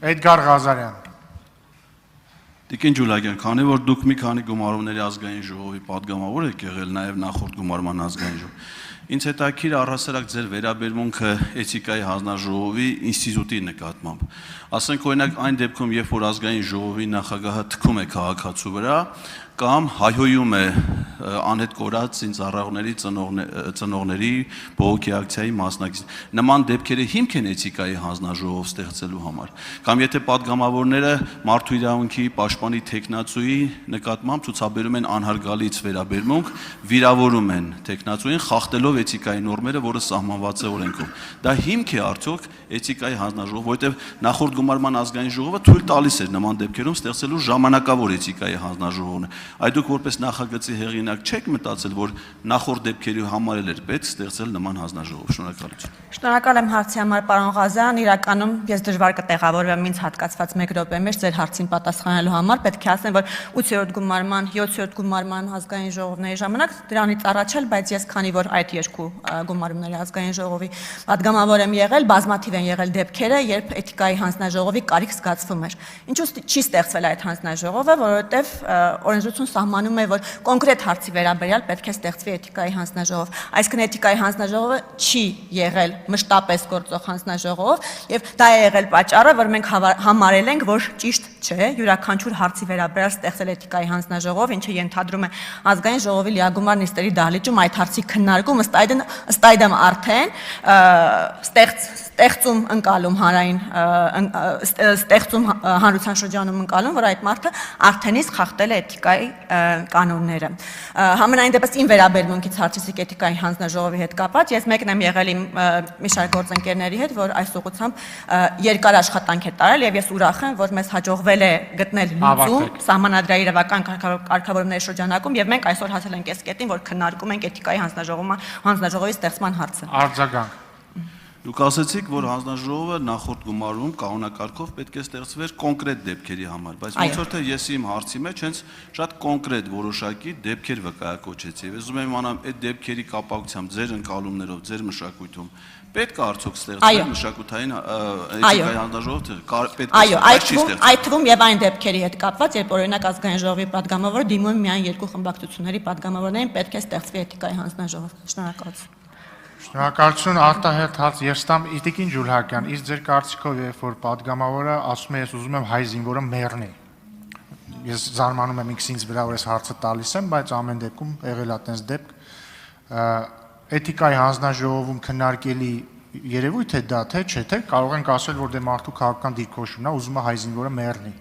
Էդգար Ղազարյան։ Տիկին Ջուլագյան, քանի որ դուք մի քանի գումարումների ազգային ժողովի падգամավոր եք եղել, նաև նախորդ գումարման ազգային ժողով, ինձ հետաքրքիր առհասարակ ձեր վերաբերմունքը էթիկայի հանձնաժողովի ինստիտուտի նկատմամբ։ Ասենք օրինակ այն դեպքում, երբ որ ազգային ժողովի նախագահը թքում է քաղաքացու վրա, կամ հայհոյում է անհետ կորած ծնծառայողների ծնողների բողոքի ակցիայի մասնակից։ Նման դեպքերը հիմք են էթիկայի հանձնաժողով ստեղծելու համար։ Կամ եթե падգամավորները մարդու իրավունքի պաշտպանի թեկնածուի նկատմամբ ցուցաբերում են անհարգալից վերաբերմունք, վիրավորում են թեկնածուին, խախտելով էթիկայի նորմերը, որը սահմանված է օրենքով։ Դա հիմք է արդյոք էթիկայի հանձնաժողով, որովհետև նախորդ գումարման ազգային ժողովը թույլ տալիս էր նման դեպքերում ստեղծելու ժամանակավոր էթիկայի հանձնաժողովն։ Այդ դուք որպես նախագծի հեղինակ չեք մտածել, որ նախորդ դեպքերի համար էր պետք ստեղծել նման հանձնաժողով։ Շնորհակալություն։ Շնորհակալ եմ հարցի համար, պարոն Ղազարյան, իրականում ես դժվար կտեղավորվեմ ինձ հատկացված 1 րոպե մեջ ձեր հարցին պատասխանելու համար, պետք է ասեմ, որ 8-րդ գումարման, 7-րդ գումարման ազգային ժողովների ժամանակ դրանից առաջ էլ, բայց ես քանի որ այդ երկու գումարումների ազգային ժողովի падգամավոր եմ եղել, բազմաթիվ են եղել դեպքերը, երբ էթիկայի հանձնաժողովի կարիք զգացվում էր։ Ինչու՞ չի ստեղծվել այդ հանձնաժողովը, որովհետև օրենսդրություն սահմանում է, որ կոնկրետ հարցի վերաբերյալ պետք է ստեղծվի էթիկայի հանձնաժողով։ Այսինքն էթիկայի հանձնաժողովը չի եղել մշտապես գործող հանձնաժողով, եւ դա է եղել պատճառը, որ մենք համարել ենք, որ ճիշտ չէ յուրաքանչյուր հարցի վերաբերյալ ստեղծել էթիկայի հանձնաժողով, ինչը ենթադրում է ազգային ժողովի լիագումար նիստերի դահլիճում այդ հարցի քննարկում, ըստ այդմ արդեն ստեղծում ընկալում հանրային ստեղծում հանրության շրջանում ընկալում, որ այդ մարդը արդեն իսկ խախտել է էթիկայի կանոնները։ Համենայն դեպս իմ վերաբերմունքից հարցեցիք էթիկայի հանձնաժողովի հետ կապված, ես մեկն եմ եղել իմ մի շարք գործընկերների հետ, որ այս ուղղությամբ երկար աշխատանք է տարել, եւ ես ուրախ եմ, որ մեզ հաջողվել է գտնել լուծում սահմանադրային իրավական կարգավորումների շրջանակում, եւ մենք այսօր հասել ենք այս կետին, որ քննարկում ենք էթիկայի հանձնաժողովի ստեղծման հարցը։ Արձագանք։ Դուք ասացիք, որ հանձնաժողովը նախորդ գումարում կանոնակարգով պետք է ստեղծվեր կոնկրետ դեպքերի համար, բայց ոնց որ թե ես իմ հարցի մեջ հենց շատ կոնկրետ որոշակի դեպքեր վկայակոչեցի։ Ես ուզում եմ իմանալ այդ դեպքերի կապակցությամբ ձեր ընկալումներով, ձեր մշակույթում պետք է արդյոք ստեղծել մշակութային էթիկայի հանձնաժողով, պետք է։ Այդ թվում եւ այն դեպքերի հետ կապված, երբ օրինակ ազգային ժողովի падգամավորը դիմում է միայն երկու խմբակցությունների падգամավորներին, պետք է ստեղծվի էթիկայի հանձնաժողով։ Շնորհակալություն։ Շնորհակալություն, արտահերթ հարց ես տամ Տիկին Ջուլհակյան, իսկ ձեր կարծիքով, երբ որ падգամավորը ասում է, ես ուզում եմ հայ զինվորը մեռնի։ Ես զարմանում եմ ինքս ինձ վրա, որ ես հարցը տալիս եմ, բայց ամեն դեպքում եղել է այդպես դեպք։ Էթիկայի հանձնաժողովում քննարկելի երևույթ է դա, թե չէ, թե կարող ենք ասել, որ դե մարդու քաղաքական դիրքորոշումն է, ուզում է հայ զինվորը մեռնի։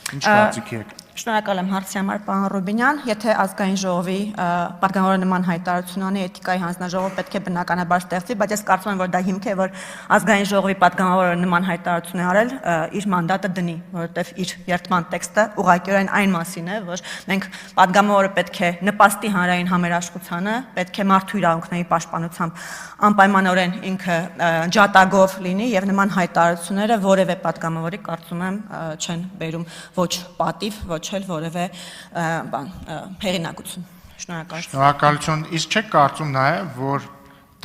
Ինչ կարծիք եք։ Շնորհակալ եմ հարցի համար, պարոն Ռուբինյան, եթե ազգային ժողովի падգամավորը նման հայտարարություն անի, էթիկայի հանձնաժողով պետք է բնականաբար ստեղծվի, բայց ես կարծում եմ, որ դա հիմք է, որ ազգային ժողովի падգամավորը նման հայտարարություն է արել, իր մանդատը դնի, որովհետև իր երդման տեքստը ուղղակիորեն այն մասին է, որ մենք падգամավորը պետք է նպաստի հանրային համերաշխությանը, պետք է մարդու իրավունքների պաշտպանությամբ անպայմանորեն ինքը ջատագով լինի եւ նման հայտարարությունները որևէ падգամավորի կարծում եմ չեն բերում ոչ պատիվ, ոչ էլ որևէ հեղինակություն։ Շնորհակալություն։ Շնորհակալություն, իսկ չեք կարծում նաեւ, որ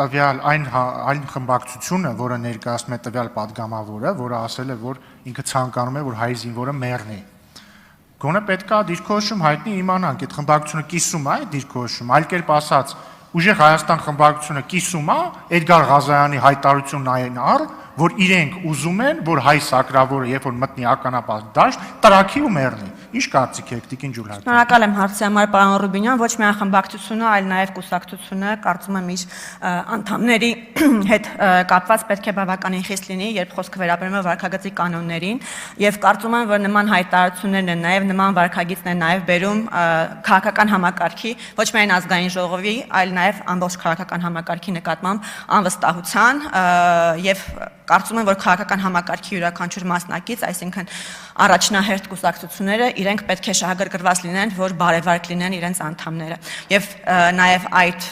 տվյալ այն խմբակցությունը, որը ներկայացնում է տվյալ падգամավորը, որը ասել է, որ ինքը ցանկանում է, որ հայ զինվորը մեռնի, գոնե պետք է դիրքորոշում հայտնի իմանանք, այդ խմբակցությունը կիսում է այդ դիրքորոշումը, այլ կերպ ասած, Ուժեղ Հայաստան խմբակցությունը կիսում է Էդգար Ղազարյանի հայտարարությունն այն առ, որ իրենք ուզում են, որ հայ սակրավորը, երբ որ մտնի ականապատ դաշտ, տրաքի ու մեռնի։ Ինչ կարծիք եք, Տիկին Ջուլհակյան։ Շնորհակալ եմ հարցի համար, պարոն Ռուբինյան, ոչ միայն խմբակցությունը, այլ նաև կուսակցությունը, կարծում եմ իր անդամների հետ կապված պետք է բավականին խիստ լինի, երբ խոսքը վերաբերում է վարքագծի կանոններին, եւ կարծում եմ, որ նման հայտարարություններն են նաև նման վարքագիծն է նաև բերում քաղաքական համակարգի, ոչ միայն ազգային ժողովի, այլ նաև ամբողջ քաղաքական համակարգի նկատմամբ անվստահության եւ կարծում եմ, որ քաղաքական համակարգի յուրաքանչյուր մասնակից, այսինքն առաջնահերթ կուսակցությունները իրենք պետք է շահագրգռված լինեն, որ բարևարք լինեն իրենց անդամները։ Եվ նաև այդ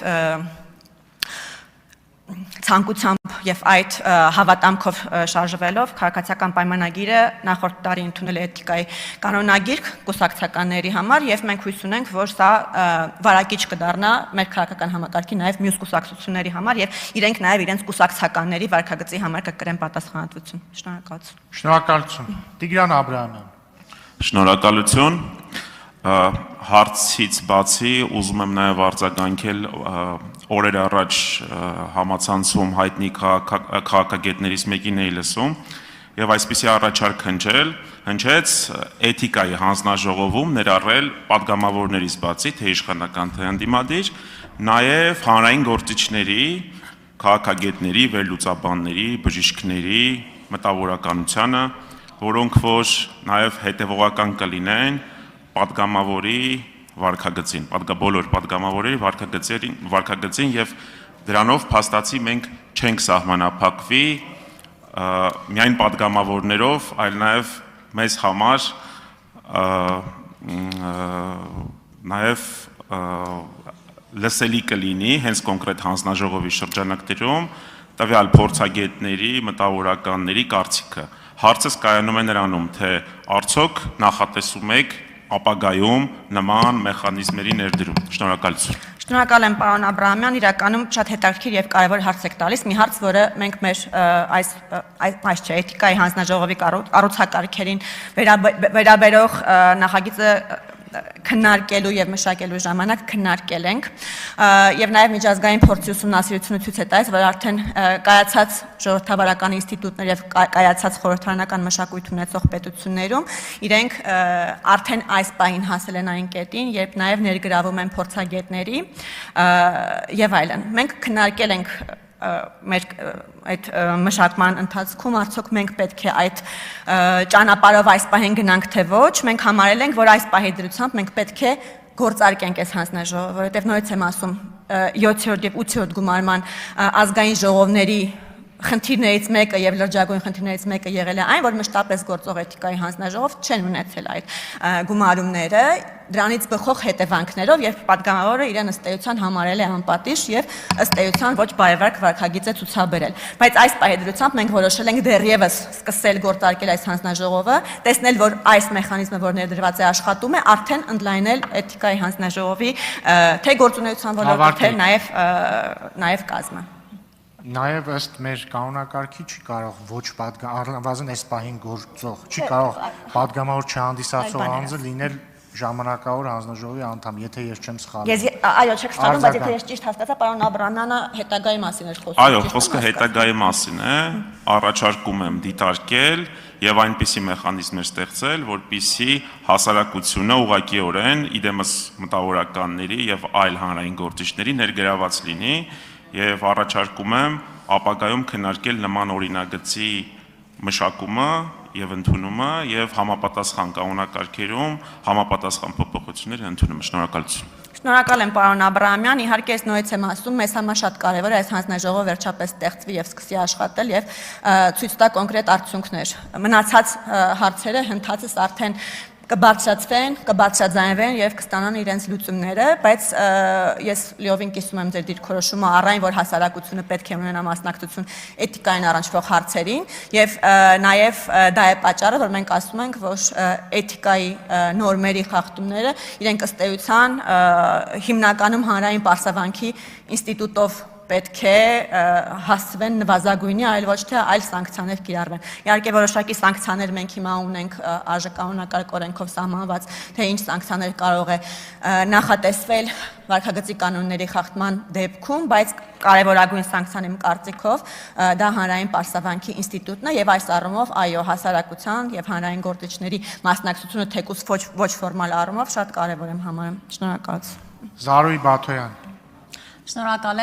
ցանկությամբ եւ այդ հավատամքով շարժվելով քաղաքացիական պայմանագիրը նախորդ տարի ընդունել է էթիկայի կանոնագիրք կուսակցականների համար եւ մենք հույս ունենք, որ սա վարակիչ կդառնա մեր քաղաքական համակարգի նաեւ մյուս կուսակցությունների համար եւ իրենք նաեւ իրենց կուսակցականների վարկագծի համար կկրեն պատասխանատվություն։ Շնորհակալություն։ Շնորհակալություն։ Տիգրան Աբրահամյան։ Շնորհակալություն։ Հարցից բացի ուզում եմ նաև արձագանքել օրեր առաջ համացանցում հայտնի քաղաքագետներից մեկին էի լսում եւ այսպիսի առաջարկ հնչեց էթիկայի հանձնաժողովում ներառել падգամավորներից բացի թե իշխանական թե ընդդիմադիր նաև հանրային գործիչների, քաղաքագետների, վերլուծաբանների, բժիշկների մտավորականությանը, որոնք որ նաև հետևողական կլինեն падգամավորի վարկագծին, բոլոր падգամավորների վարկագծին եւ դրանով փաստացի մենք չենք սահմանափակվի միայն падգամավորներով, այլ նաեւ մեզ համար նաեւ լսելի կլինի հենց կոնկրետ հանձնաժողովի շրջանակներում տվյալ փորձագետների, մտավորականների կարծիքը։ Հարցս կայանում է նրանում, թե արդյոք նախատեսում եք ապագայում նման մեխանիզմերի ներդրում։ Շնորհակալություն։ Շնորհակալ եմ պարոն Աբրահամյան, իրականում շատ հետաքրքիր եւ կարեւոր հարց եք տալիս, մի հարց, որը մենք մեր այս չէ, էթիկայի հանձնաժողովի կառուցակարգերին վերաբերող նախագիծը քննարկելու եւ մշակելու ժամանակ քննարկել ենք եւ նաեւ միջազգային փորձի ուսումնասիրությունը ցույց է տալիս, որ արդեն կայացած ժողովրդավարական ինստիտուտներ եւ կայացած խորհրդարանական մշակույթ ունեցող պետություններում իրենք արդեն այս պահին հասել են այն կետին, երբ նաեւ ներգրավում են փորձագետների եւ այլն։ Մենք քննարկել ենք մեր այդ մշակման ընթացքում արդյոք մենք պետք է այդ ճանապարհով այս պահին գնանք թե ոչ, մենք համարել ենք, որ այս պահի դրությամբ մենք պետք է գործարկենք այս հանձնաժողովը, որովհետև նորից եմ ասում 7-րդ եւ 8-րդ գումարման ազգային ժողովների խնդիրներից մեկը եւ լրջագույն խնդիրներից մեկը եղել է այն, որ մշտապես գործող էթիկայի հանձնաժողով չեն ունեցել այդ գումարումները, դրանից բխող հետևանքներով եւ падգամավորը իրեն ըստ էության համարել է անպատիժ եւ ըստ էության ոչ բարեվարկ վարքագիծ է ցուցաբերել։ Բայց այս պահեդրությամբ մենք որոշել ենք դեռևս սկսել գործարկել այս հանձնաժողովը, տեսնել, որ այս մեխանիզմը, որ ներդրված է աշխատում է, արդեն ընդլայնել էթիկայի հանձնաժողովի թե գործունեության ոլորտը, թե նաեւ կազմը։ Նաև ըստ մեր կանոնակարգի չի կարող ոչ առնվազն այս պահին գործող, չի կարող падգամավոր չհանդիսացող անձը լինել ժամանակավոր հանձնաժողովի անդամ, եթե ես չեմ սխալվում։ Այո, չեք սխալվում, բայց եթե ես ճիշտ հասկացա, պարոն Աբրահամյանը հետագայի մասին էր խոսում։ Այո, խոսքը հետագայի մասին է, առաջարկում եմ դիտարկել եւ այնպիսի մեխանիզմներ ստեղծել, որպիսի հասարակությունը ուղղակիորեն իդեմս մտավորականների եւ այլ հանրային գործիչների ներգրաված լինի եւ առաջարկում եմ ապագայում քննարկել նման օրինագծի մշակումը եւ ընդունումը եւ համապատասխան կանոնակարգերում համապատասխան փոփոխություններ ընդունումը։ Շնորհակալություն։ Շնորհակալ եմ պարոն Աբրահամյան, իհարկե ես նույնպես եմ ասում, մեզ համար շատ կարևոր է այս հանձնաժողովը վերջապես ստեղծվի եւ սկսի աշխատել եւ ցույց տա կոնկրետ արդյունքներ։ Մնացած հարցերը հնդածս արդեն կբարձրացվեն, կբարձրաձայնվեն եւ կստանան իրենց լուծումները, բայց ես լիովին կիսում եմ ձեր դիրքորոշումը առայն, որ հասարակությունը պետք է ունենա մասնակցություն էթիկային առնչվող հարցերին եւ նաեւ դա է պատճառը, որ մենք ասում ենք, որ էթիկայի նորմերի խախտումները իրենք ըստ էության հիմնականում հանրային պարսավանքի ինստիտուտով պետք է հասցվեն նվազագույնի, այլ ոչ թե այլ սանկցիաներ կիրառվեն։ Իհարկե որոշակի սանկցիաներ մենք հիմա ունենք արժեկանոնակարգ օրենքով սահմանված, թե ինչ սանկցիաներ կարող է նախատեսվել վարքագծի կանոնների խախտման դեպքում, բայց կարևորագույն սանկցիան իմ կարծիքով դա հանրային պարսավանքի ինստիտուտն է եւ այս առումով այո հասարակության եւ հանրային գործիչների մասնակցությունը թեկուզ ոչ ֆորմալ առումով շատ կարևոր եմ համարում։ Շնորհակալություն։ Զարուհի Բաթոյան։ Շնորհակալ եմ։